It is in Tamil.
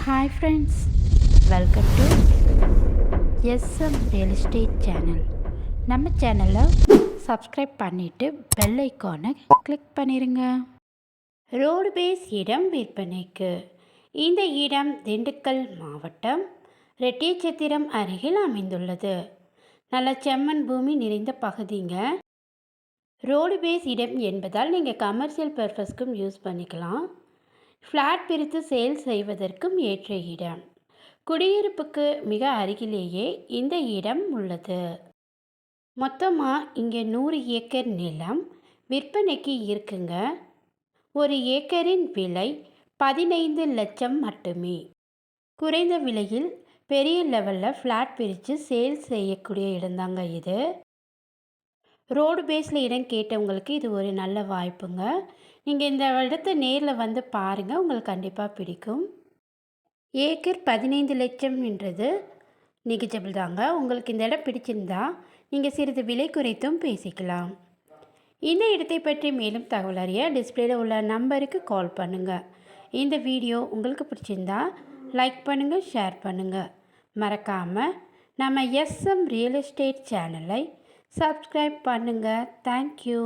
Hi friends, welcome to SM real estate channel. நம்ம சேனலை சப்ஸ்கிரைப் பண்ணிவிட்டு பெல் ஐக்கானை கிளிக் பண்ணிடுங்க. ரோடு பேஸ் இடம் விற்பனைக்கு. இந்த இடம் திண்டுக்கல் மாவட்டம் ரெட்டியச்சத்திரம் அருகில் அமைந்துள்ளது. நல்ல செம்மண் பூமி நிறைந்த பகுதிங்க. ரோடு பேஸ் இடம் என்பதால் நீங்கள் கமர்ஷியல் பர்பஸ்க்கும் யூஸ் பண்ணிக்கலாம். ஃப்ளாட் பிரித்து சேல் செய்வதற்கும் ஏற்ற இடம். குடியிருப்புக்கு மிக அருகிலேயே இந்த இடம் உள்ளது. மொத்தமாக இங்கே 100 ஏக்கர் நிலம் விற்பனைக்கு இருக்குங்க. ஒரு ஏக்கரின் விலை 15 லட்சம் மட்டுமே. குறைந்த விலையில் பெரிய லெவலில் ஃப்ளாட் பிரித்து சேல் செய்யக்கூடிய இடம்தாங்க இது. ரோடு பேஸில் இடம் கேட்டவங்களுக்கு இது ஒரு நல்ல வாய்ப்புங்க. நீங்கள் இந்த இடத்த நேரில் வந்து பாருங்கள், உங்களுக்கு கண்டிப்பாக பிடிக்கும். ஏக்கர் 15 லட்சம்ன்றது நெகிஜபிள் தாங்க. உங்களுக்கு இந்த இடம் பிடிச்சிருந்தா நீங்கள் சிறிது விலை குறைத்தும் பேசிக்கலாம். இந்த இடத்தை பற்றி மேலும் தகவல் அறிய டிஸ்பிளேல உள்ள நம்பருக்கு கால் பண்ணுங்கள். இந்த வீடியோ உங்களுக்கு பிடிச்சிருந்தா லைக் பண்ணுங்கள், ஷேர் பண்ணுங்கள். மறக்காமல் நம்ம எஸ்எம் ரியல் எஸ்டேட் சேனலை சப்ஸ்கிரைப் பண்ணுங்கள். தேங்க்யூ.